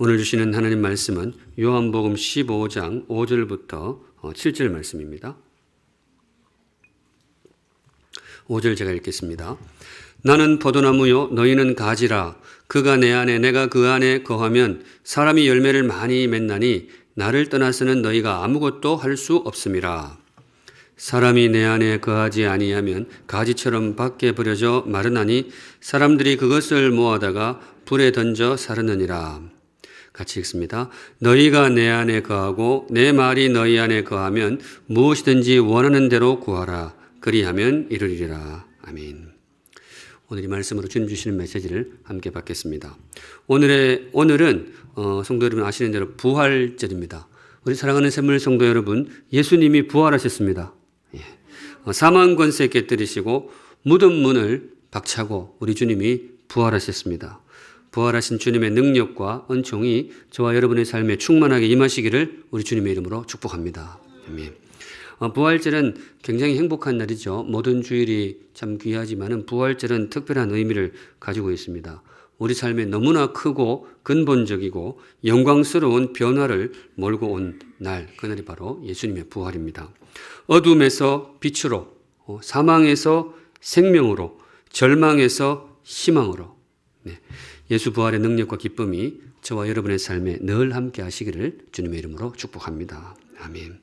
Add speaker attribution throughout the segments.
Speaker 1: 오늘 주시는 하나님 말씀은 요한복음 15장 5절부터 7절 말씀입니다. 5절 제가 읽겠습니다. 나는 포도나무요 너희는 가지라. 그가 내 안에 내가 그 안에 거하면 사람이 열매를 많이 맺나니 나를 떠나서는 너희가 아무것도 할 수 없음이라. 사람이 내 안에 거하지 아니하면 가지처럼 밖에 버려져 마르나니 사람들이 그것을 모아다가 불에 던져 사르느니라. 같이 읽습니다. 너희가 내 안에 거하고 내 말이 너희 안에 거하면 무엇이든지 원하는 대로 구하라. 그리하면 이루리라. 아멘. 오늘 이 말씀으로 주님 주시는 메시지를 함께 받겠습니다. 오늘은 성도 여러분 아시는 대로 부활절입니다. 우리 사랑하는 샘물 성도 여러분, 예수님이 부활하셨습니다. 사망 권세 깨뜨리시고 무덤 문을 박차고 우리 주님이 부활하셨습니다. 부활하신 주님의 능력과 은총이 저와 여러분의 삶에 충만하게 임하시기를 우리 주님의 이름으로 축복합니다. 아멘. 부활절은 굉장히 행복한 날이죠. 모든 주일이 참 귀하지만 부활절은 특별한 의미를 가지고 있습니다. 우리 삶에 너무나 크고 근본적이고 영광스러운 변화를 몰고 온 날, 그날이 바로 예수님의 부활입니다. 어둠에서 빛으로, 사망에서 생명으로, 절망에서 희망으로, 예수 부활의 능력과 기쁨이 저와 여러분의 삶에 늘 함께 하시기를 주님의 이름으로 축복합니다. 아멘.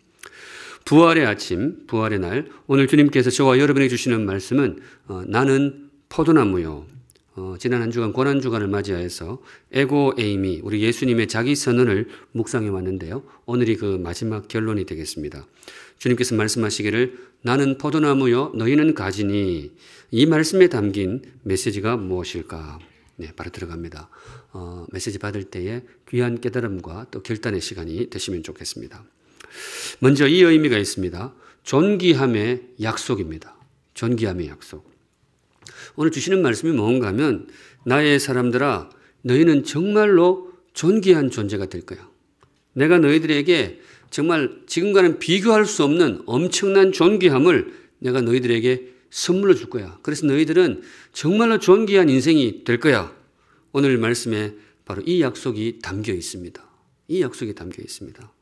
Speaker 1: 부활의 아침, 부활의 날, 오늘 주님께서 저와 여러분에게 주시는 말씀은 나는 포도나무요. 지난 한 주간 고난주간을 맞이하여서 에고 에이미, 우리 예수님의 자기 선언을 묵상해 왔는데요. 오늘이 그 마지막 결론이 되겠습니다. 주님께서 말씀하시기를 나는 포도나무요 너희는 가지니, 이 말씀에 담긴 메시지가 무엇일까? 바로 들어갑니다. 메시지 받을 때에 귀한 깨달음과 또 결단의 시간이 되시면 좋겠습니다. 먼저 이 의미가 있습니다. 존귀함의 약속입니다. 존귀함의 약속. 오늘 주시는 말씀이 뭔가 하면 나의 사람들아 너희는 정말로 존귀한 존재가 될 거야. 내가 너희들에게 정말 지금과는 비교할 수 없는 엄청난 존귀함을 내가 너희들에게 선물로 줄 거야. 그래서 너희들은 정말로 존귀한 인생이 될 거야. 오늘 말씀에 바로 이 약속이 담겨 있습니다. 이 약속이 담겨 있습니다.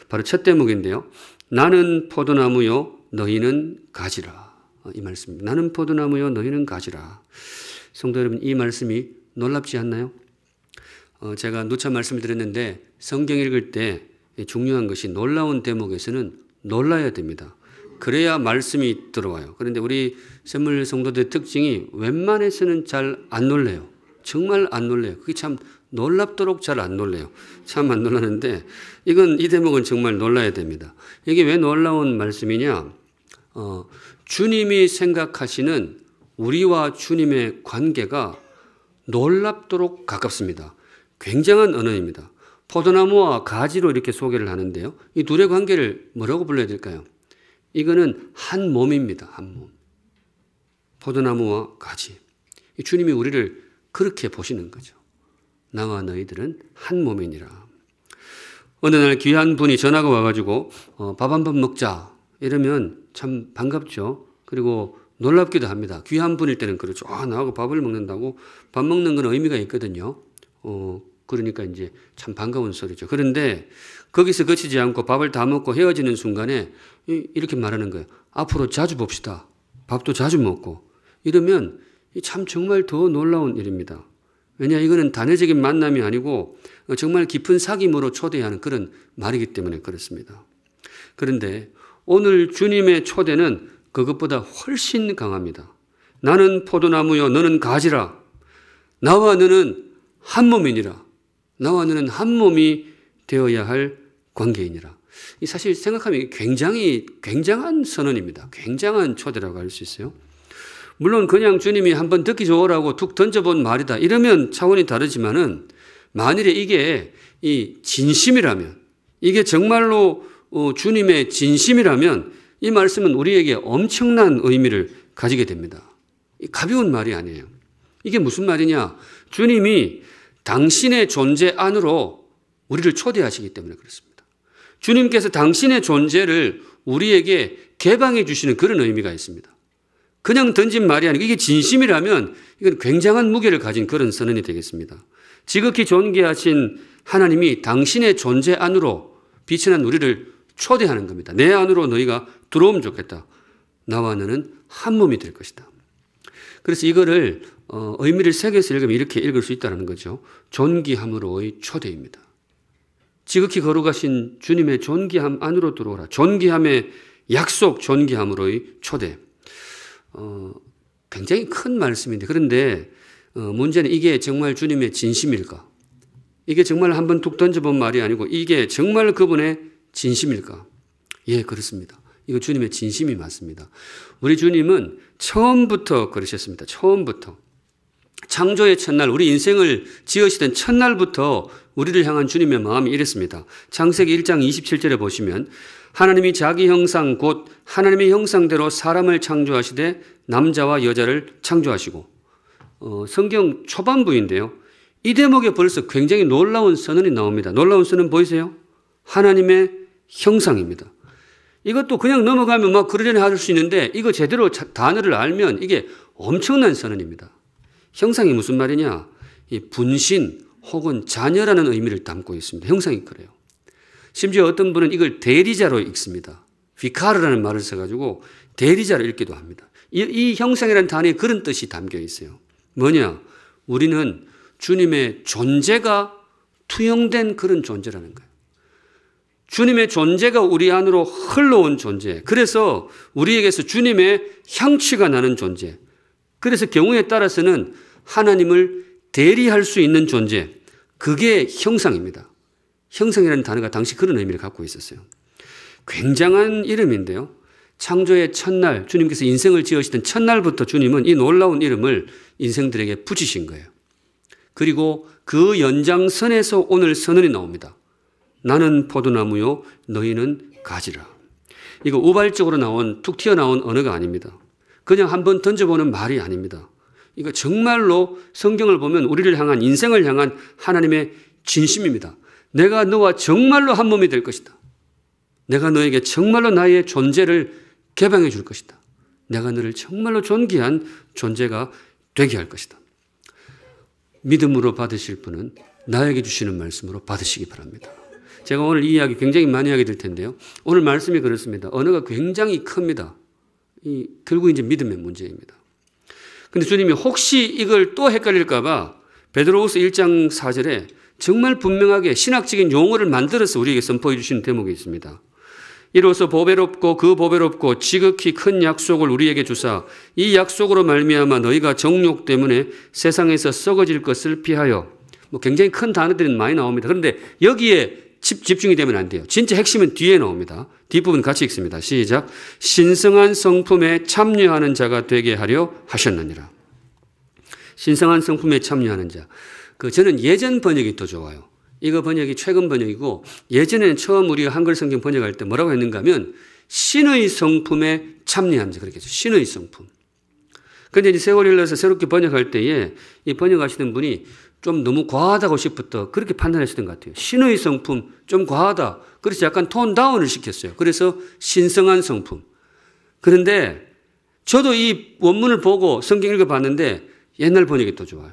Speaker 1: 바로 첫 대목인데요. 나는 포도나무요 너희는 가지라. 이 말씀입니다. 나는 포도나무요 너희는 가지라. 성도 여러분, 이 말씀이 놀랍지 않나요? 제가 누차 말씀을 드렸는데 성경 읽을 때 중요한 것이 놀라운 대목에서는 놀라야 됩니다. 그래야 말씀이 들어와요. 그런데 우리 샘물 성도들의 특징이 웬만해서는 잘 안 놀래요. 정말 안 놀래요. 그게 참 놀랍도록 잘 안 놀래요. 참 안 놀라는데 이 대목은 정말 놀라야 됩니다. 이게 왜 놀라운 말씀이냐? 주님이 생각하시는 우리와 주님의 관계가 놀랍도록 가깝습니다. 굉장한 언어입니다. 포도나무와 가지로 이렇게 소개를 하는데요. 이 둘의 관계를 뭐라고 불러야 될까요? 이거는 한 몸입니다. 한 몸. 포도나무와 가지. 주님이 우리를 그렇게 보시는 거죠. 나와 너희들은 한 몸이니라. 어느 날 귀한 분이 전화가 와가지고 밥 한 번 먹자 이러면 참 반갑죠. 그리고 놀랍기도 합니다. 귀한 분일 때는 그렇죠. 나하고 밥을 먹는다고. 밥 먹는 건 의미가 있거든요. 그러니까 이제 참 반가운 소리죠. 그런데 거기서 그치지 않고 밥을 다 먹고 헤어지는 순간에 이렇게 말하는 거예요. 앞으로 자주 봅시다. 밥도 자주 먹고. 이러면 참 정말 더 놀라운 일입니다. 왜냐, 이거는 단회적인 만남이 아니고 정말 깊은 사귐으로 초대하는 그런 말이기 때문에 그렇습니다. 그런데 오늘 주님의 초대는 그것보다 훨씬 강합니다. 나는 포도나무요 너는 가지라. 나와 너는 한 몸이니라. 나와 너는 한 몸이 되어야 할 관계이니라. 사실 생각하면 굉장한 선언입니다. 굉장한 초대라고 할 수 있어요. 물론 그냥 주님이 한번 듣기 좋으라고 툭 던져본 말이다 이러면 차원이 다르지만은 만일에 이게 이 진심이라면, 이게 정말로 주님의 진심이라면 이 말씀은 우리에게 엄청난 의미를 가지게 됩니다. 가벼운 말이 아니에요. 이게 무슨 말이냐? 주님이 당신의 존재 안으로 우리를 초대하시기 때문에 그렇습니다. 주님께서 당신의 존재를 우리에게 개방해 주시는 그런 의미가 있습니다. 그냥 던진 말이 아니고 이게 진심이라면 이건 굉장한 무게를 가진 그런 선언이 되겠습니다. 지극히 존귀하신 하나님이 당신의 존재 안으로 빛이 난 우리를 초대하는 겁니다. 내 안으로 너희가 들어오면 좋겠다. 나와 너는 한 몸이 될 것이다. 그래서 이거를 의미를 새겨서 읽으면 이렇게 읽을 수 있다는 거죠. 존귀함으로의 초대입니다. 지극히 거룩하신 주님의 존귀함 안으로 들어오라. 존귀함의 약속, 존귀함으로의 초대. 굉장히 큰 말씀인데, 그런데 문제는 이게 정말 주님의 진심일까? 이게 정말 한번 툭 던져본 말이 아니고 이게 정말 그분의 진심일까? 예, 그렇습니다. 이거 주님의 진심이 맞습니다. 우리 주님은 처음부터 그러셨습니다. 처음부터. 창조의 첫날, 우리 인생을 지으시던 첫날부터 우리를 향한 주님의 마음이 이랬습니다. 창세기 1장 27절에 보시면 하나님이 자기 형상 곧 하나님의 형상대로 사람을 창조하시되 남자와 여자를 창조하시고 성경 초반부인데요. 이 대목에 벌써 굉장히 놀라운 선언이 나옵니다. 놀라운 선언 보이세요? 하나님의 형상입니다. 이것도 그냥 넘어가면 막 그러려니 할 수 있는데 이거 제대로 단어를 알면 이게 엄청난 선언입니다. 형상이 무슨 말이냐? 이 분신 혹은 자녀라는 의미를 담고 있습니다. 형상이 그래요. 심지어 어떤 분은 이걸 대리자로 읽습니다. 비카르라는 말을 써가지고 대리자로 읽기도 합니다. 이 형상이라는 단어에 그런 뜻이 담겨 있어요. 뭐냐? 우리는 주님의 존재가 투영된 그런 존재라는 거예요. 주님의 존재가 우리 안으로 흘러온 존재. 그래서 우리에게서 주님의 향취가 나는 존재. 그래서 경우에 따라서는 하나님을 대리할 수 있는 존재. 그게 형상입니다. 형상이라는 단어가 당시 그런 의미를 갖고 있었어요. 굉장한 이름인데요. 창조의 첫날, 주님께서 인생을 지으시던 첫날부터 주님은 이 놀라운 이름을 인생들에게 붙이신 거예요. 그리고 그 연장선에서 오늘 선언이 나옵니다. 나는 포도나무요, 너희는 가지라. 이거 우발적으로 나온, 툭 튀어나온 언어가 아닙니다. 그냥 한번 던져보는 말이 아닙니다. 이거 정말로 성경을 보면 우리를 향한, 인생을 향한 하나님의 진심입니다. 내가 너와 정말로 한 몸이 될 것이다. 내가 너에게 정말로 나의 존재를 개방해 줄 것이다. 내가 너를 정말로 존귀한 존재가 되게 할 것이다. 믿음으로 받으실 분은 나에게 주시는 말씀으로 받으시기 바랍니다. 제가 오늘 이 이야기 굉장히 많이 하게 될 텐데요. 오늘 말씀이 그렇습니다. 언어가 굉장히 큽니다. 결국 이제 믿음의 문제입니다. 근데 주님이 혹시 이걸 또 헷갈릴까봐 베드로후서 1장 4절에 정말 분명하게 신학적인 용어를 만들어서 우리에게 선포해 주시는 대목이 있습니다. 이로써 보배롭고 그 보배롭고 지극히 큰 약속을 우리에게 주사 이 약속으로 말미암아 너희가 정욕 때문에 세상에서 썩어질 것을 피하여, 굉장히 큰 단어들이 많이 나옵니다. 그런데 여기에 집중이 되면 안 돼요. 진짜 핵심은 뒤에 나옵니다. 뒷부분 같이 읽습니다. 시작. 신성한 성품에 참여하는 자가 되게 하려 하셨느니라. 신성한 성품에 참여하는 자. 저는 예전 번역이 더 좋아요. 이거 번역이 최근 번역이고, 예전에는 처음 우리가 한글 성경 번역할 때 뭐라고 했는가 하면 신의 성품에 참여한 자, 그렇게 했죠. 신의 성품. 그런데 이제 세월이 흘러서 새롭게 번역할 때에 이 번역하시는 분이 좀 너무 과하다고 싶었다, 그렇게 판단하셨던 것 같아요. 신의 성품 좀 과하다. 그래서 약간 톤 다운을 시켰어요. 그래서 신성한 성품. 그런데 저도 이 원문을 보고 성경 읽어봤는데 옛날 번역이 더 좋아요.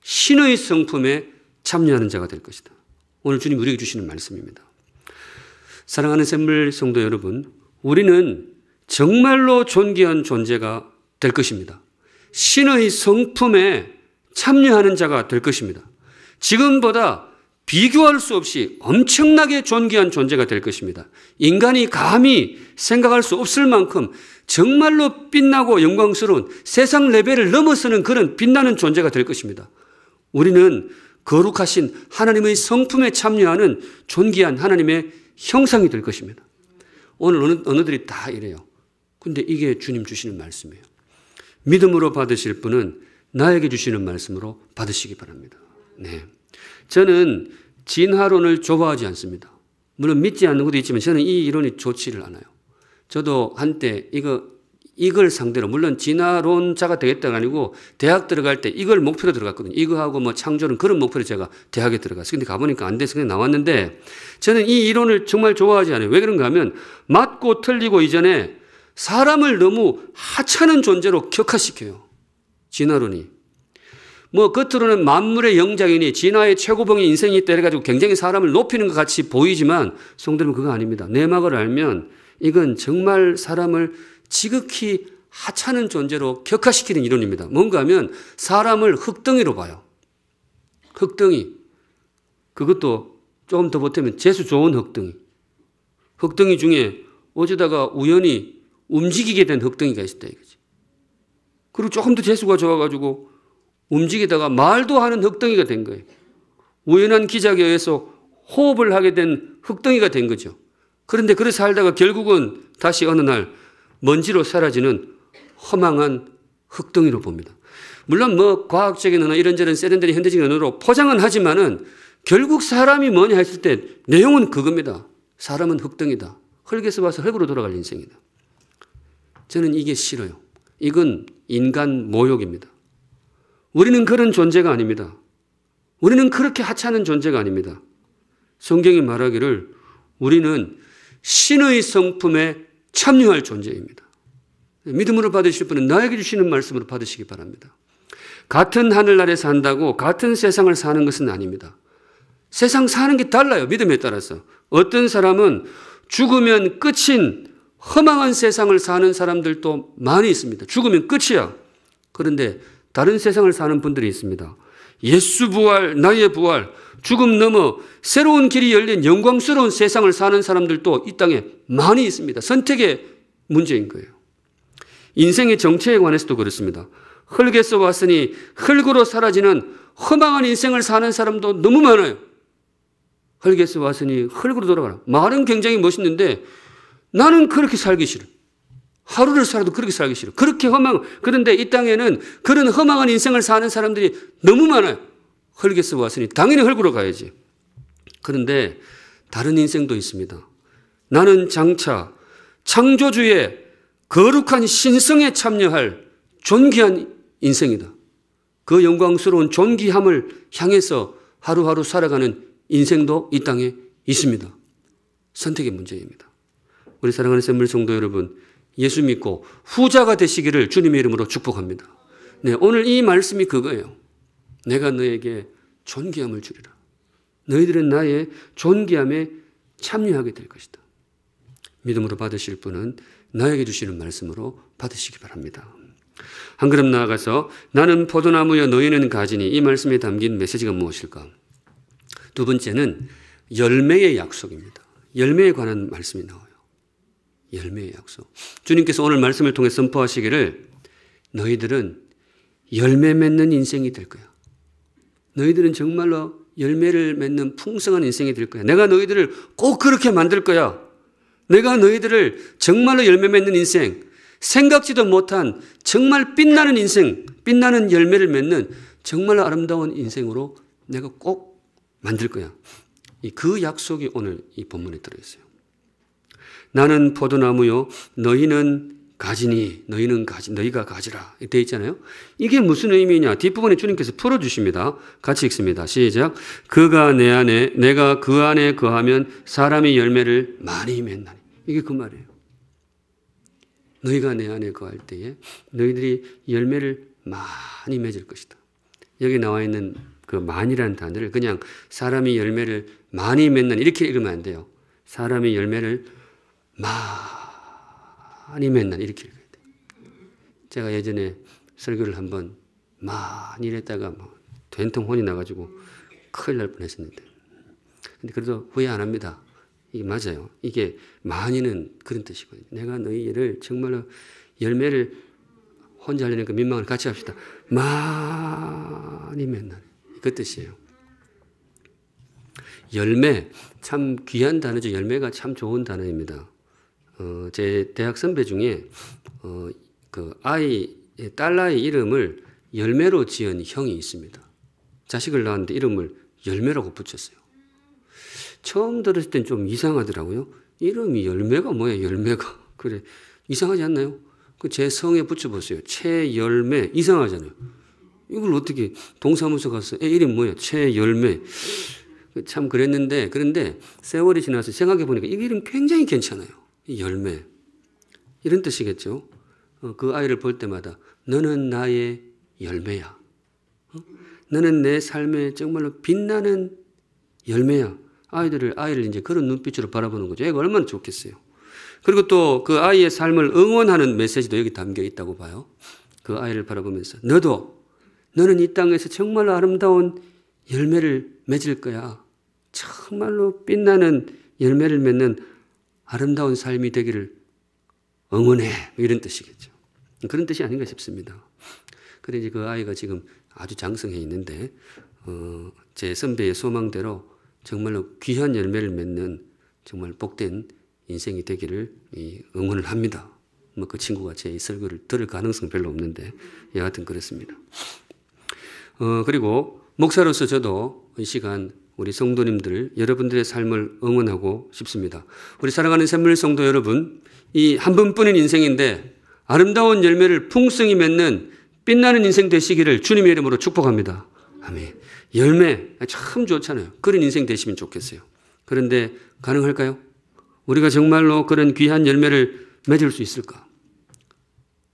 Speaker 1: 신의 성품에 참여하는 자가 될 것이다. 오늘 주님 우리에게 주시는 말씀입니다. 사랑하는 샘물 성도 여러분, 우리는 정말로 존귀한 존재가 될 것입니다. 신의 성품에 참여하는 자가 될 것입니다. 지금보다 비교할 수 없이 엄청나게 존귀한 존재가 될 것입니다. 인간이 감히 생각할 수 없을 만큼 정말로 빛나고 영광스러운 세상 레벨을 넘어서는 그런 빛나는 존재가 될 것입니다. 우리는 거룩하신 하나님의 성품에 참여하는 존귀한 하나님의 형상이 될 것입니다. 오늘 언어들이 다 이래요. 근데 이게 주님 주시는 말씀이에요. 믿음으로 받으실 분은 나에게 주시는 말씀으로 받으시기 바랍니다. 네. 저는 진화론을 좋아하지 않습니다. 물론 믿지 않는 것도 있지만 저는 이 이론이 좋지를 않아요. 저도 한때 이걸 상대로, 물론 진화론자가 되겠다가 아니고 대학 들어갈 때 이걸 목표로 들어갔거든요. 이거하고 창조는 그런 목표로 제가 대학에 들어갔어요. 근데 가보니까 안 돼서 그냥 나왔는데 저는 이 이론을 정말 좋아하지 않아요. 왜 그런가 하면 맞고 틀리고 이전에 사람을 너무 하찮은 존재로 격화시켜요. 진화론이. 뭐 겉으로는 만물의 영장이니 진화의 최고봉의 인생이 있다 해가지고 굉장히 사람을 높이는 것 같이 보이지만 성도는 그거 아닙니다. 내막을 알면 이건 정말 사람을 지극히 하찮은 존재로 격화시키는 이론입니다. 뭔가 하면 사람을 흙덩이로 봐요. 흙덩이. 그것도 조금 더 보태면 재수 좋은 흙덩이. 흙덩이 중에 어쩌다가 우연히 움직이게 된 흙덩이가 있었다 이거지. 그리고 조금 더 재수가 좋아가지고 움직이다가 말도 하는 흙덩이가 된 거예요. 우연한 기적에 의해서 호흡을 하게 된 흙덩이가 된 거죠. 그런데 그렇게 살다가 결국은 다시 어느 날 먼지로 사라지는 허망한 흙덩이로 봅니다. 물론 뭐 과학적인 언어 이런저런 세련된 현대적인 언어로 포장은 하지만은 결국 사람이 뭐냐 했을 때 내용은 그겁니다. 사람은 흙덩이다. 흙에서 와서 흙으로 돌아갈 인생이다. 저는 이게 싫어요. 이건 인간 모욕입니다. 우리는 그런 존재가 아닙니다. 우리는 그렇게 하찮은 존재가 아닙니다. 성경이 말하기를 우리는 신의 성품에 참여할 존재입니다. 믿음으로 받으실 분은 나에게 주시는 말씀으로 받으시기 바랍니다. 같은 하늘 아래 산다고 같은 세상을 사는 것은 아닙니다. 세상 사는 게 달라요. 믿음에 따라서. 어떤 사람은 죽으면 끝인 허망한 세상을 사는 사람들도 많이 있습니다. 죽으면 끝이야. 그런데 다른 세상을 사는 분들이 있습니다. 예수 부활, 나의 부활, 죽음 넘어 새로운 길이 열린 영광스러운 세상을 사는 사람들도 이 땅에 많이 있습니다. 선택의 문제인 거예요. 인생의 정체에 관해서도 그렇습니다. 흙에서 왔으니 흙으로 사라지는 허망한 인생을 사는 사람도 너무 많아요. 흙에서 왔으니 흙으로 돌아가라. 말은 굉장히 멋있는데 나는 그렇게 살기 싫어. 하루를 살아도 그렇게 살기 싫어. 그렇게 그런데 이 땅에는 그런 허망한 인생을 사는 사람들이 너무 많아요. 흙에서 왔으니 당연히 흙으로 가야지. 그런데 다른 인생도 있습니다. 나는 장차 창조주의 거룩한 신성에 참여할 존귀한 인생이다. 그 영광스러운 존귀함을 향해서 하루하루 살아가는 인생도 이 땅에 있습니다. 선택의 문제입니다. 우리 사랑하는 샘물 성도 여러분, 예수 믿고 후자가 되시기를 주님의 이름으로 축복합니다. 네, 오늘 이 말씀이 그거예요. 내가 너에게 존귀함을 주리라. 너희들은 나의 존귀함에 참여하게 될 것이다. 믿음으로 받으실 분은 나에게 주시는 말씀으로 받으시기 바랍니다. 한 걸음 나아가서 나는 포도나무여 너희는 가지니 이 말씀에 담긴 메시지가 무엇일까? 두 번째는 열매의 약속입니다. 열매에 관한 말씀이 나와요. 열매의 약속. 주님께서 오늘 말씀을 통해 선포하시기를 너희들은 열매 맺는 인생이 될 거야. 너희들은 정말로 열매를 맺는 풍성한 인생이 될 거야. 내가 너희들을 꼭 그렇게 만들 거야. 내가 너희들을 정말로 열매 맺는 인생, 생각지도 못한 정말 빛나는 인생, 빛나는 열매를 맺는 정말로 아름다운 인생으로 내가 꼭 만들 거야. 그 약속이 오늘 이 본문에 들어있어요. 나는 포도나무요 너희는 가지니 너희가 가지라 되어 있잖아요. 이게 무슨 의미냐? 뒷부분에 주님께서 풀어주십니다. 같이 읽습니다. 시작. 그가 내 안에 내가 그 안에 거하면 사람이 열매를 많이 맺나니. 이게 그 말이에요. 너희가 내 안에 거할 때에 너희들이 열매를 많이 맺을 것이다. 여기 나와 있는 그 많이라는 단어를 그냥 사람이 열매를 많이 맺는 이렇게 읽으면 안 돼요. 사람이 열매를 많이 맺는 이렇게 읽어야 돼요. 제가 예전에 설교를 한번 많이 이랬다가 된통 혼이 나가지고 큰일 날 뻔했었는데 근데 그래도 후회 안 합니다. 이게 맞아요. 이게 많이는 그런 뜻이거든요. 내가 너희를 정말로 열매를 혼자 하려니까 민망을 같이 합시다. 많이 맺는 그 뜻이에요. 열매 참 귀한 단어죠. 열매가 참 좋은 단어입니다. 제 대학 선배 중에 그 딸아이 이름을 열매로 지은 형이 있습니다. 자식을 낳았는데 이름을 열매라고 붙였어요. 처음 들었을 땐 좀 이상하더라고요. 이름이 열매가 뭐야, 열매가. 그래, 이상하지 않나요? 제 성에 붙여보세요. 최열매. 이상하잖아요. 이걸 어떻게 동사무소 가서 애 이름 뭐야, 최열매. 참 그랬는데, 그런데 세월이 지나서 생각해보니까 이 이름 굉장히 괜찮아요. 이 열매. 이런 뜻이겠죠. 그 아이를 볼 때마다 너는 나의 열매야. 너는 내 삶에 정말로 빛나는 열매야. 아이를 이제 그런 눈빛으로 바라보는 거죠. 애가 얼마나 좋겠어요. 그리고 또 그 아이의 삶을 응원하는 메시지도 여기 담겨 있다고 봐요. 그 아이를 바라보면서 너는 이 땅에서 정말로 아름다운 열매를 맺을 거야. 정말로 빛나는 열매를 맺는 아름다운 삶이 되기를 응원해. 이런 뜻이겠죠. 그런 뜻이 아닌가 싶습니다. 그래 이제 그 아이가 지금 아주 장성해 있는데 제 선배의 소망대로 정말로 귀한 열매를 맺는 정말 복된 인생이 되기를 응원을 합니다. 뭐 그 친구가 제 이 설교를 들을 가능성 별로 없는데 여하튼 그렇습니다. 그리고 목사로서 저도 이 시간 우리 성도님들 여러분들의 삶을 응원하고 싶습니다. 우리 사랑하는 샘물 성도 여러분, 이 한 번뿐인 인생인데 아름다운 열매를 풍성히 맺는 빛나는 인생 되시기를 주님의 이름으로 축복합니다. 아멘. 열매 참 좋잖아요. 그런 인생 되시면 좋겠어요. 그런데 가능할까요? 우리가 정말로 그런 귀한 열매를 맺을 수 있을까?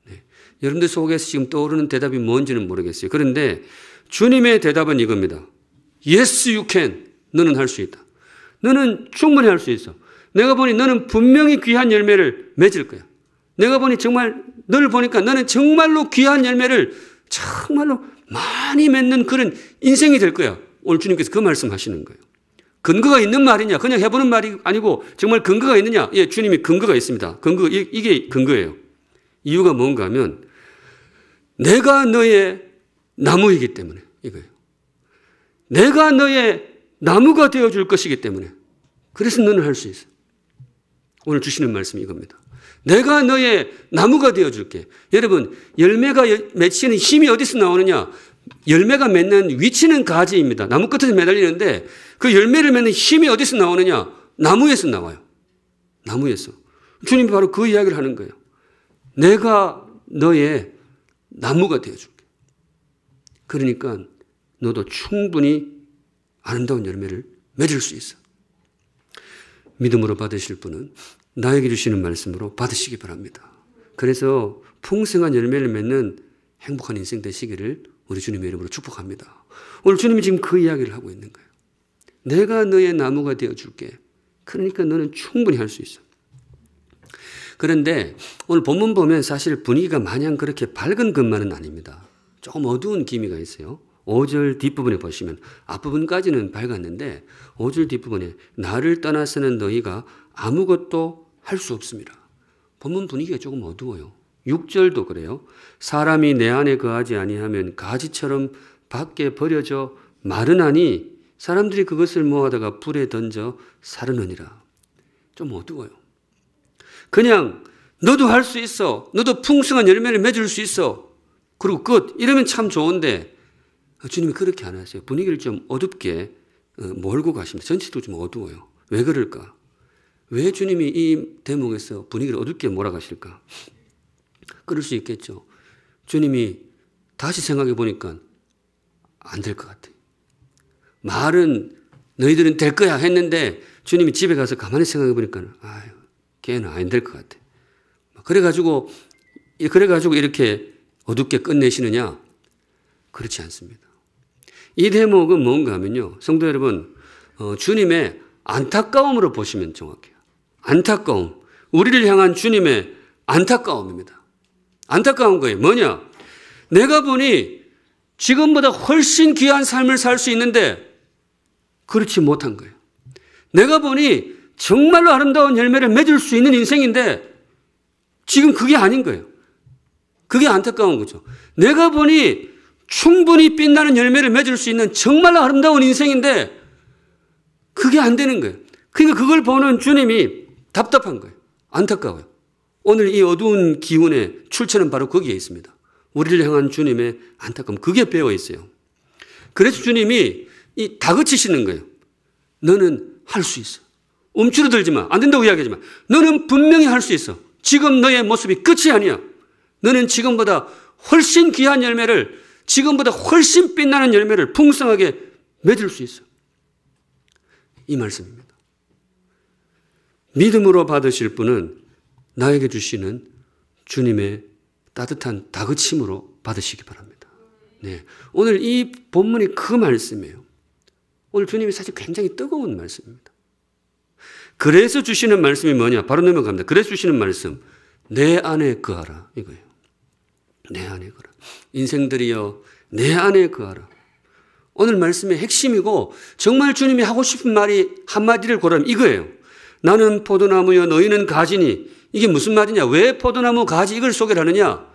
Speaker 1: 네. 여러분들 속에서 지금 떠오르는 대답이 뭔지는 모르겠어요. 그런데 주님의 대답은 이겁니다. Yes, you can. 너는 할 수 있다. 너는 충분히 할 수 있어. 내가 보니 너는 분명히 귀한 열매를 맺을 거야. 내가 보니 정말 너를 보니까 너는 정말로 귀한 열매를 정말로 많이 맺는 그런 인생이 될 거야. 오늘 주님께서 그 말씀하시는 거예요. 근거가 있는 말이냐? 그냥 해보는 말이 아니고 정말 근거가 있느냐? 예, 주님이 근거가 있습니다. 이게 근거예요. 이유가 뭔가 하면 내가 너의 나무이기 때문에 이거예요. 내가 너의 나무가 되어줄 것이기 때문에 그래서 너는 할 수 있어. 오늘 주시는 말씀이 이겁니다. 내가 너의 나무가 되어줄게. 여러분 열매가 맺히는 힘이 어디서 나오느냐? 열매가 맺는 위치는 가지입니다. 나무 끝에서 매달리는데 그 열매를 맺는 힘이 어디서 나오느냐? 나무에서 나와요. 나무에서. 주님이 바로 그 이야기를 하는 거예요. 내가 너의 나무가 되어줄게. 그러니까 너도 충분히 아름다운 열매를 맺을 수 있어. 믿음으로 받으실 분은 나에게 주시는 말씀으로 받으시기 바랍니다. 그래서 풍성한 열매를 맺는 행복한 인생 되시기를 우리 주님의 이름으로 축복합니다. 오늘 주님이 지금 그 이야기를 하고 있는 거예요. 내가 너의 나무가 되어줄게. 그러니까 너는 충분히 할 수 있어. 그런데 오늘 본문 보면 사실 분위기가 마냥 그렇게 밝은 것만은 아닙니다. 조금 어두운 기미가 있어요. 5절 뒷부분에 보시면 앞부분까지는 밝았는데 5절 뒷부분에 나를 떠나서는 너희가 아무것도 할 수 없습니다. 본문 분위기가 조금 어두워요. 6절도 그래요. 사람이 내 안에 거하지 아니하면 가지처럼 밖에 버려져 마르나니 사람들이 그것을 모아다가 불에 던져 사르느니라. 좀 어두워요. 그냥 너도 할 수 있어. 너도 풍성한 열매를 맺을 수 있어. 그리고 끝. 이러면 참 좋은데 주님이 그렇게 안 하세요. 분위기를 좀 어둡게 몰고 가십니다. 전체도 좀 어두워요. 왜 그럴까? 왜 주님이 이 대목에서 분위기를 어둡게 몰아가실까? 그럴 수 있겠죠. 주님이 다시 생각해 보니까 안 될 것 같아요. 말은 너희들은 될 거야 했는데 주님이 집에 가서 가만히 생각해 보니까 아유, 걔는 안 될 것 같아. 그래가지고 이렇게 어둡게 끝내시느냐? 그렇지 않습니다. 이 대목은 뭔가 하면요. 성도 여러분, 주님의 안타까움으로 보시면 정확해요. 안타까움. 우리를 향한 주님의 안타까움입니다. 안타까운 거예요. 뭐냐? 내가 보니 지금보다 훨씬 귀한 삶을 살 수 있는데 그렇지 못한 거예요. 내가 보니 정말로 아름다운 열매를 맺을 수 있는 인생인데 지금 그게 아닌 거예요. 그게 안타까운 거죠. 내가 보니 충분히 빛나는 열매를 맺을 수 있는 정말로 아름다운 인생인데 그게 안 되는 거예요. 그러니까 그걸 보는 주님이 답답한 거예요. 안타까워요. 오늘 이 어두운 기운의 출처는 바로 거기에 있습니다. 우리를 향한 주님의 안타까움. 그게 배어 있어요. 그래서 주님이 다그치시는 거예요. 너는 할 수 있어. 움츠러들지 마. 안 된다고 이야기하지 마. 너는 분명히 할 수 있어. 지금 너의 모습이 끝이 아니야. 너는 지금보다 훨씬 귀한 열매를, 지금보다 훨씬 빛나는 열매를 풍성하게 맺을 수 있어. 이 말씀입니다. 믿음으로 받으실 분은 나에게 주시는 주님의 따뜻한 다그침으로 받으시기 바랍니다. 네. 오늘 이 본문이 그 말씀이에요. 오늘 주님이 사실 굉장히 뜨거운 말씀입니다. 그래서 주시는 말씀이 뭐냐? 바로 넘어갑니다. 그래서 주시는 말씀. 내 안에 거하라. 이거예요. 내 안에 거하라. 인생들이여 내 안에 거하라. 오늘 말씀의 핵심이고 정말 주님이 하고 싶은 말이 한마디를 고르면 이거예요. 나는 포도나무여 너희는 가지니. 이게 무슨 말이냐? 왜 포도나무 가지 이걸 소개를 하느냐?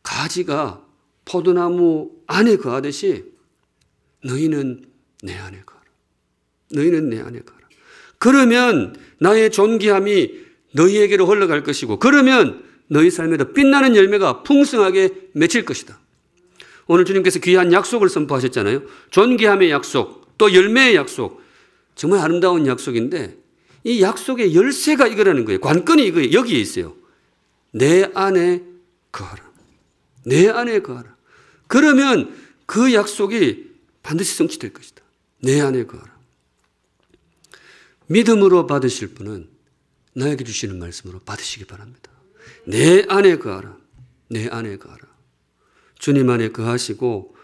Speaker 1: 가지가 포도나무 안에 거하듯이 너희는 내 안에 거하라. 너희는 내 안에 거하라. 그러면 나의 존귀함이 너희에게로 흘러갈 것이고 그러면 너희 삶에도 빛나는 열매가 풍성하게 맺힐 것이다. 오늘 주님께서 귀한 약속을 선포하셨잖아요. 존귀함의 약속, 또 열매의 약속. 정말 아름다운 약속인데 이 약속의 열쇠가 이거라는 거예요. 관건이 이거예요. 여기에 있어요. 내 안에 거하라. 내 안에 거하라. 그러면 그 약속이 반드시 성취될 것이다. 내 안에 거하라. 믿음으로 받으실 분은 나에게 주시는 말씀으로 받으시기 바랍니다. 내 안에 거하라. 내 안에 거하라. 주님 안에 거하시고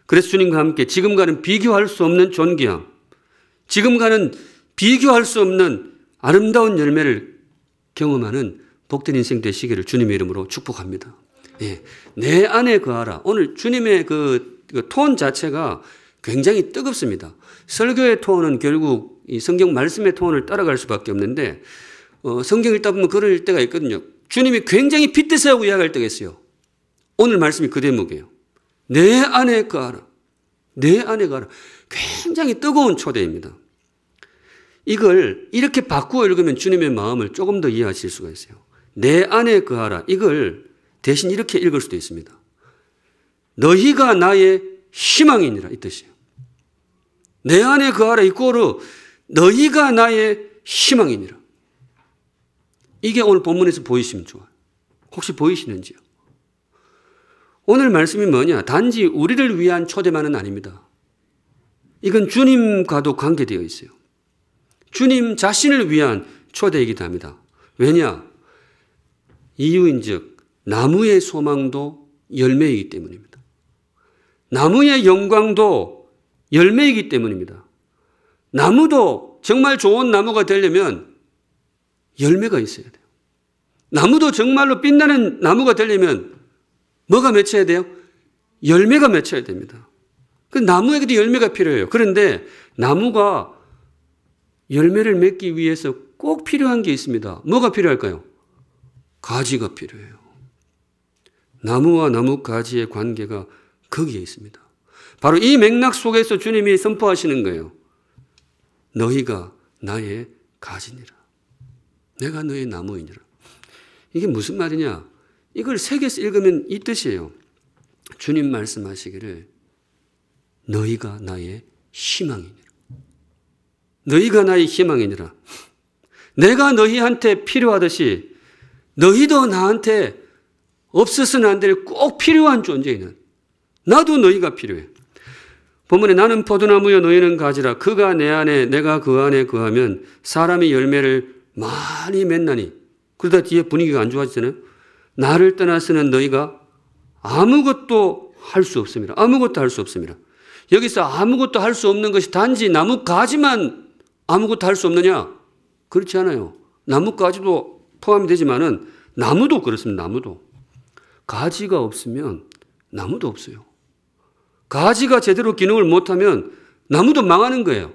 Speaker 1: 그래서 주님과 함께 지금과는 비교할 수 없는 존귀함, 지금과는 비교할 수 없는 아름다운 열매를 경험하는 복된 인생 되시기를 주님의 이름으로 축복합니다. 예, 내 안에 거하라. 오늘 주님의 그 톤 자체가 굉장히 뜨겁습니다. 설교의 톤은 결국 이 성경 말씀의 톤을 따라갈 수밖에 없는데 성경 읽다 보면 그럴 때가 있거든요. 주님이 굉장히 빗대세우고 이야기할 때가 있어요. 오늘 말씀이 그 대목이에요. 내 안에 거하라. 내 안에 거하라. 굉장히 뜨거운 초대입니다. 이걸 이렇게 바꾸어 읽으면 주님의 마음을 조금 더 이해하실 수가 있어요. 내 안에 거하라. 이걸 대신 이렇게 읽을 수도 있습니다. 너희가 나의 희망이니라 이 뜻이에요. 내 안에 거하라 이꼬르 너희가 나의 희망이니라. 이게 오늘 본문에서 보이시면 좋아요. 혹시 보이시는지요? 오늘 말씀이 뭐냐? 단지 우리를 위한 초대만은 아닙니다. 이건 주님과도 관계되어 있어요. 주님 자신을 위한 초대이기도 합니다. 왜냐? 이유인즉 나무의 소망도 열매이기 때문입니다. 나무의 영광도 열매이기 때문입니다. 나무도 정말 좋은 나무가 되려면 열매가 있어야 돼요. 나무도 정말로 빛나는 나무가 되려면 뭐가 맺혀야 돼요? 열매가 맺혀야 됩니다. 그 나무에게도 열매가 필요해요. 그런데 나무가 열매를 맺기 위해서 꼭 필요한 게 있습니다. 뭐가 필요할까요? 가지가 필요해요. 나무와 나무 가지의 관계가 거기에 있습니다. 바로 이 맥락 속에서 주님이 선포하시는 거예요. 너희가 나의 가지니라. 내가 너의 나무이니라. 이게 무슨 말이냐? 이걸 새겨서 읽으면 이 뜻이에요. 주님 말씀하시기를 너희가 나의 희망이니라. 너희가 나의 희망이니라. 내가 너희한테 필요하듯이 너희도 나한테 없어서는 안 될 꼭 필요한 존재이는 나도 너희가 필요해. 본문에 나는 포도나무여 너희는 가지라. 그가 내 안에 내가 그 안에 거하면 사람이 열매를 많이 맺나니. 그러다 뒤에 분위기가 안 좋아지잖아요. 나를 떠나서는 너희가 아무것도 할 수 없습니다. 아무것도 할 수 없습니다. 여기서 아무것도 할 수 없는 것이 단지 나무 가지만 아무것도 할 수 없느냐? 그렇지 않아요. 나무 가지도 포함이 되지만은 나무도 그렇습니다. 나무도. 가지가 없으면 나무도 없어요. 가지가 제대로 기능을 못하면 나무도 망하는 거예요.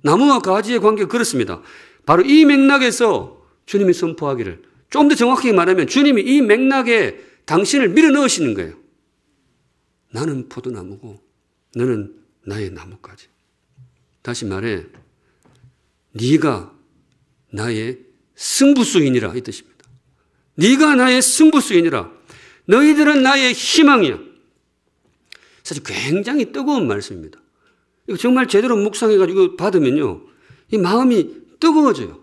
Speaker 1: 나무와 가지의 관계가 그렇습니다. 바로 이 맥락에서 주님이 선포하기를 좀 더 정확하게 말하면 주님이 이 맥락에 당신을 밀어 넣으시는 거예요. 나는 포도나무고 너는 나의 나뭇가지. 다시 말해 네가 나의 승부수이니라 이 뜻입니다. 네가 나의 승부수이니라. 너희들은 나의 희망이야. 사실 굉장히 뜨거운 말씀입니다. 이거 정말 제대로 묵상해가지고 받으면요. 이 마음이 뜨거워져요.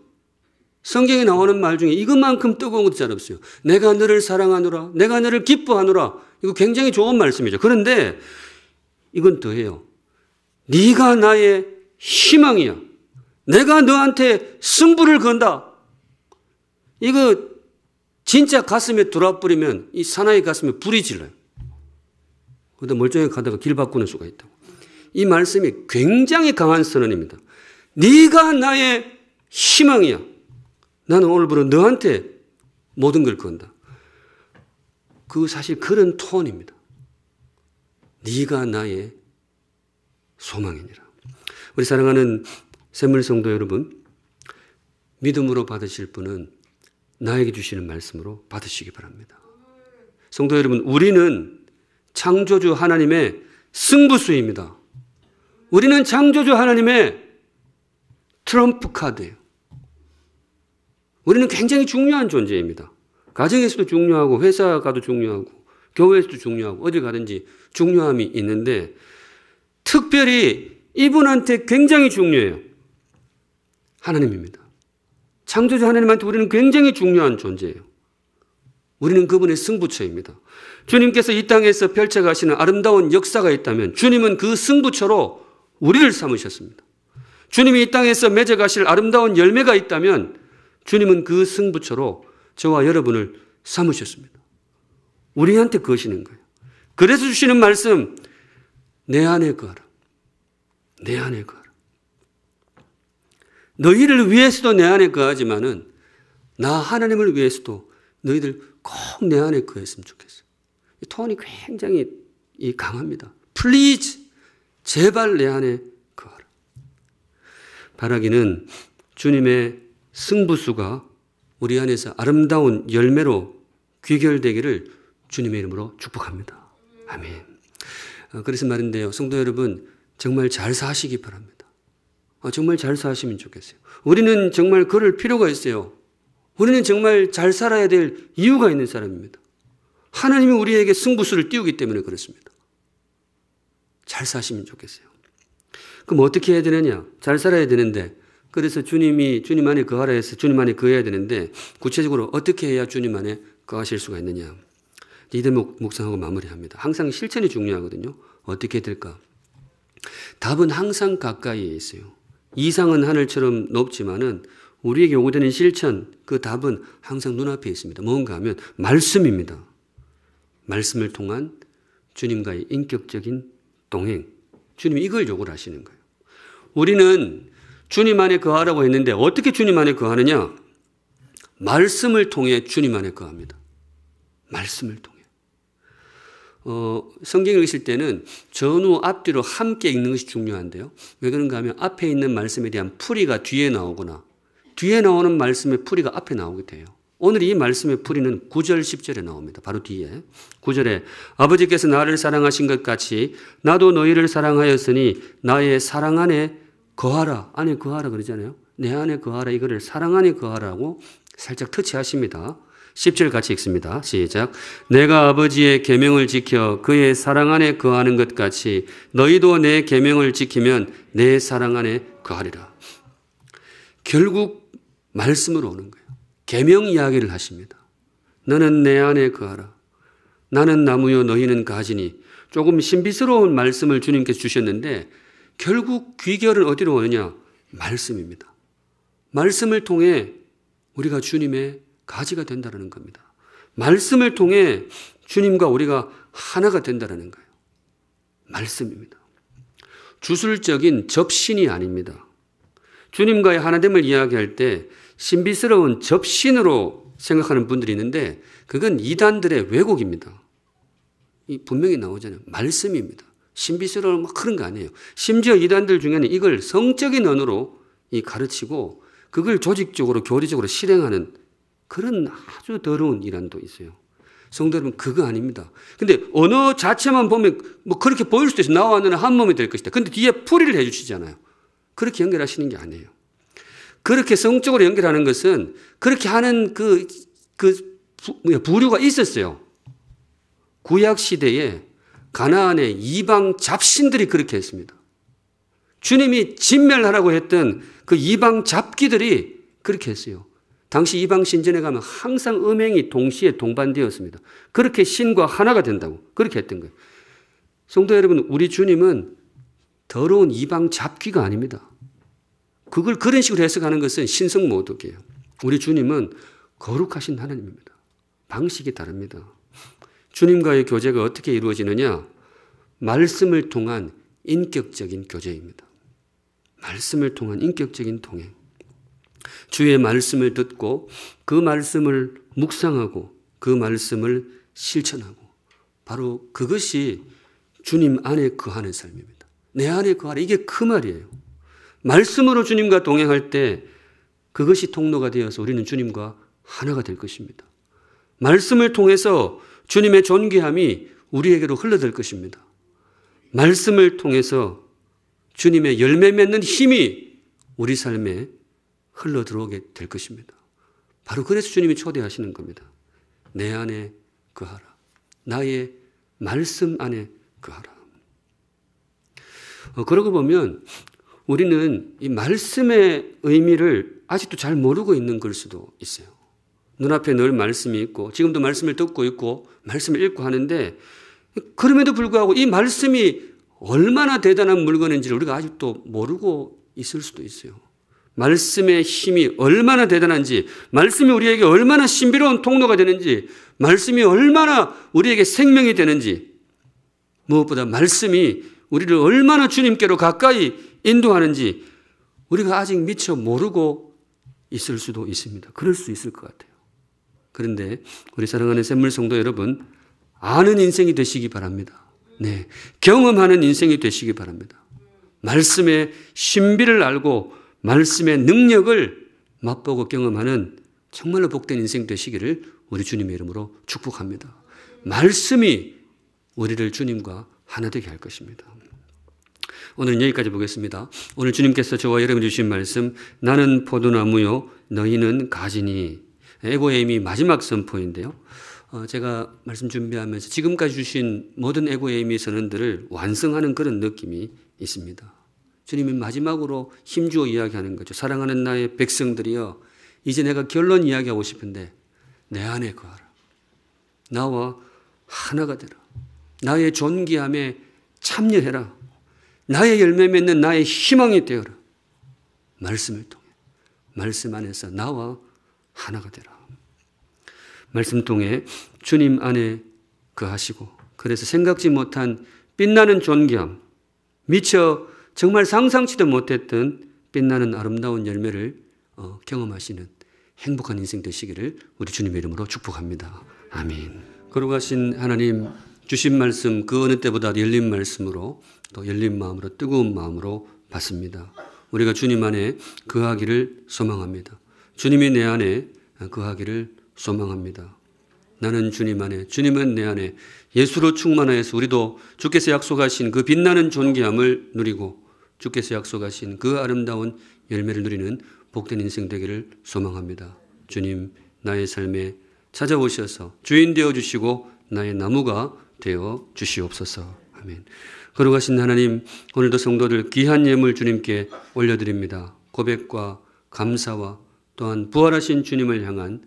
Speaker 1: 성경에 나오는 말 중에 이것만큼 뜨거운 것도 잘 없어요. 내가 너를 사랑하노라. 내가 너를 기뻐하노라. 이거 굉장히 좋은 말씀이죠. 그런데 이건 더해요. 네가 나의 희망이야. 내가 너한테 승부를 건다. 이거 진짜 가슴에 들어와 버리면 이 사나이 가슴에 불이 질러요. 그러다 멀쩡히 가다가 길 바꾸는 수가 있다고. 이 말씀이 굉장히 강한 선언입니다. 네가 나의 희망이야. 나는 오늘부터 너한테 모든 걸 건다. 그 사실 그런 톤입니다. 네가 나의 소망이니라. 우리 사랑하는 샘물 성도 여러분, 믿음으로 받으실 분은 나에게 주시는 말씀으로 받으시기 바랍니다. 성도 여러분, 우리는 창조주 하나님의 승부수입니다. 우리는 창조주 하나님의 트럼프 카드예요. 우리는 굉장히 중요한 존재입니다. 가정에서도 중요하고 회사 가도 중요하고 교회에서도 중요하고 어디 가든지 중요함이 있는데 특별히 이분한테 굉장히 중요해요. 하나님입니다. 창조주 하나님한테 우리는 굉장히 중요한 존재예요. 우리는 그분의 승부처입니다. 주님께서 이 땅에서 펼쳐가시는 아름다운 역사가 있다면 주님은 그 승부처로 우리를 삼으셨습니다. 주님이 이 땅에서 맺어가실 아름다운 열매가 있다면 주님은 그 승부처로 저와 여러분을 삼으셨습니다. 우리한테 거시는 거예요. 그래서 주시는 말씀, 내 안에 거하라. 내 안에 거하라. 너희를 위해서도 내 안에 거하지만은 나 하나님을 위해서도 너희들 꼭 내 안에 거했으면 좋겠어요. 이 톤이 굉장히 강합니다. Please, 제발 내 안에 거하라. 바라기는 주님의 승부수가 우리 안에서 아름다운 열매로 귀결되기를 주님의 이름으로 축복합니다. 아멘. 그래서 말인데요. 성도 여러분, 정말 잘 사시기 바랍니다. 정말 잘 사시면 좋겠어요. 우리는 정말 그럴 필요가 있어요. 우리는 정말 잘 살아야 될 이유가 있는 사람입니다. 하나님이 우리에게 승부수를 띄우기 때문에 그렇습니다. 잘 사시면 좋겠어요. 그럼 어떻게 해야 되느냐? 잘 살아야 되는데, 그래서 주님이 주님 안에 거하라 해서 주님 안에 거해야 되는데, 구체적으로 어떻게 해야 주님 안에 거하실 수가 있느냐? 이 대목 묵상하고 마무리합니다. 항상 실천이 중요하거든요. 어떻게 될까? 답은 항상 가까이에 있어요. 이상은 하늘처럼 높지만은 우리에게 요구되는 실천, 그 답은 항상 눈앞에 있습니다. 뭔가 하면 말씀입니다. 말씀을 통한 주님과의 인격적인 동행. 주님이 이걸 요구를 하시는 거예요. 우리는 주님 안에 거하라고 했는데 어떻게 주님 안에 거하느냐? 말씀을 통해 주님 안에 거합니다. 말씀을 통해. 성경을 읽으실 때는 전후 앞뒤로 함께 읽는 것이 중요한데요. 왜 그런가 하면 앞에 있는 말씀에 대한 풀이가 뒤에 나오거나 뒤에 나오는 말씀의 풀이가 앞에 나오게 돼요. 오늘 이 말씀의 풀이는 9절 10절에 나옵니다. 바로 뒤에 9절에 아버지께서 나를 사랑하신 것 같이 나도 너희를 사랑하였으니 나의 사랑 안에 거하라. 안에 거하라 그러잖아요. 내 안에 거하라. 이거를 사랑 안에 거하라고 살짝 터치하십니다. 10절 같이 읽습니다. 시작. 내가 아버지의 계명을 지켜 그의 사랑 안에 거하는 것 같이 너희도 내 계명을 지키면 내 사랑 안에 거하리라. 결국 말씀으로 오는 거예요. 계명 이야기를 하십니다. 너는 내 안에 거하라. 나는 나무요 너희는 가지니. 조금 신비스러운 말씀을 주님께서 주셨는데 결국 귀결은 어디로 오느냐? 말씀입니다. 말씀을 통해 우리가 주님의 가지가 된다는 겁니다. 말씀을 통해 주님과 우리가 하나가 된다는 거예요. 말씀입니다. 주술적인 접신이 아닙니다. 주님과의 하나됨을 이야기할 때 신비스러운 접신으로 생각하는 분들이 있는데 그건 이단들의 왜곡입니다. 분명히 나오잖아요. 말씀입니다. 신비스러운 그런 거 아니에요. 심지어 이단들 중에는 이걸 성적인 언어로 가르치고 그걸 조직적으로 교리적으로 실행하는 그런 아주 더러운 이단도 있어요. 성도 여러분, 그거 아닙니다. 근데 언어 자체만 보면 뭐 그렇게 보일 수도 있어요. 나와 너는 한 몸이 될 것이다. 근데 뒤에 풀이를 해 주시잖아요. 그렇게 연결하시는 게 아니에요. 그렇게 성적으로 연결하는 것은 그렇게 하는 부류가 있었어요. 구약 시대에 가나안의 이방 잡신들이 그렇게 했습니다. 주님이 진멸하라고 했던 그 이방 잡기들이 그렇게 했어요. 당시 이방 신전에 가면 항상 음행이 동시에 동반되었습니다. 그렇게 신과 하나가 된다고 그렇게 했던 거예요. 성도 여러분, 우리 주님은 더러운 이방 잡기가 아닙니다. 그걸 그런 식으로 해석하는 것은 신성모독이에요. 우리 주님은 거룩하신 하나님입니다. 방식이 다릅니다. 주님과의 교제가 어떻게 이루어지느냐? 말씀을 통한 인격적인 교제입니다. 말씀을 통한 인격적인 동행. 주의 말씀을 듣고 그 말씀을 묵상하고 그 말씀을 실천하고 바로 그것이 주님 안에 거하는 삶입니다. 내 안에 거하라. 이게 그 말이에요. 말씀으로 주님과 동행할 때 그것이 통로가 되어서 우리는 주님과 하나가 될 것입니다. 말씀을 통해서 주님의 존귀함이 우리에게로 흘러들 것입니다. 말씀을 통해서 주님의 열매 맺는 힘이 우리 삶에 흘러들어오게 될 것입니다. 바로 그래서 주님이 초대하시는 겁니다. 내 안에 거하라. 나의 말씀 안에 거하라. 그러고 보면 우리는 이 말씀의 의미를 아직도 잘 모르고 있는 걸 수도 있어요. 눈앞에 늘 말씀이 있고 지금도 말씀을 듣고 있고 말씀을 읽고 하는데 그럼에도 불구하고 이 말씀이 얼마나 대단한 물건인지를 우리가 아직도 모르고 있을 수도 있어요. 말씀의 힘이 얼마나 대단한지, 말씀이 우리에게 얼마나 신비로운 통로가 되는지, 말씀이 얼마나 우리에게 생명이 되는지, 무엇보다 말씀이 우리를 얼마나 주님께로 가까이 인도하는지 우리가 아직 미처 모르고 있을 수도 있습니다. 그럴 수 있을 것 같아요. 그런데 우리 사랑하는 샘물 성도 여러분, 아는 인생이 되시기 바랍니다. 네, 경험하는 인생이 되시기 바랍니다. 말씀의 신비를 알고 말씀의 능력을 맛보고 경험하는 정말로 복된 인생 되시기를 우리 주님의 이름으로 축복합니다. 말씀이 우리를 주님과 하나 되게 할 것입니다. 오늘은 여기까지 보겠습니다. 오늘 주님께서 저와 여러분이 주신 말씀, 나는 포도나무요 너희는 가지니. 에고에임이 마지막 선포인데요. 제가 말씀 준비하면서 지금까지 주신 모든 에고에임의 선언들을 완성하는 그런 느낌이 있습니다. 주님이 마지막으로 힘주어 이야기하는 거죠. 사랑하는 나의 백성들이여, 이제 내가 결론 이야기하고 싶은데 내 안에 거하라. 나와 하나가 되라. 나의 존귀함에 참여해라. 나의 열매 맺는 나의 희망이 되어라. 말씀을 통해, 말씀 안에서 나와 하나가 되라. 말씀 통해 주님 안에 거하시고, 그래서 생각지 못한 빛나는 존귀함, 미처 정말 상상치도 못했던 빛나는 아름다운 열매를 경험하시는 행복한 인생 되시기를 우리 주님의 이름으로 축복합니다. 아멘. 거룩하신 하나님, 주신 말씀 그 어느 때보다 열린 말씀으로, 또 열린 마음으로, 뜨거운 마음으로 받습니다. 우리가 주님 안에 거하기를 소망합니다. 주님이 내 안에 거하기를 소망합니다. 나는 주님 안에, 주님은 내 안에 예수로 충만하여서 우리도 주께서 약속하신 그 빛나는 존귀함을 누리고 주께서 약속하신 그 아름다운 열매를 누리는 복된 인생 되기를 소망합니다. 주님, 나의 삶에 찾아오셔서 주인 되어 주시고 나의 나무가 되어 주시옵소서. 아멘. 거룩하신 하나님, 오늘도 성도들 귀한 예물 주님께 올려드립니다. 고백과 감사와 또한 부활하신 주님을 향한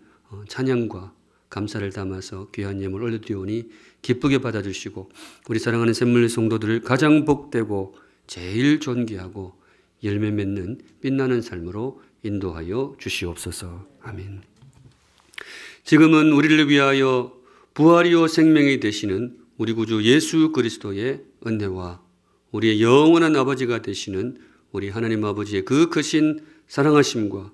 Speaker 1: 찬양과 감사를 담아서 귀한 예물 올려드리오니 기쁘게 받아주시고 우리 사랑하는 샘물 성도들을 가장 복되고 제일 존귀하고 열매 맺는 빛나는 삶으로 인도하여 주시옵소서. 아멘. 지금은 우리를 위하여 부활이요 생명이 되시는 우리 구주 예수 그리스도의 은혜와 우리의 영원한 아버지가 되시는 우리 하나님 아버지의 그 크신 사랑하심과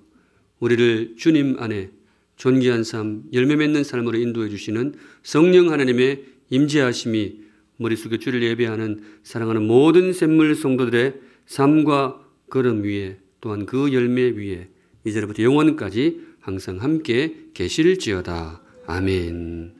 Speaker 1: 우리를 주님 안에 존귀한 삶, 열매 맺는 삶으로 인도해 주시는 성령 하나님의 임재하심이 머릿속에 주를 예배하는 사랑하는 모든 샘물 성도들의 삶과 걸음 위에, 또한 그 열매 위에 이제부터 영원까지 항상 함께 계실지어다. 아멘.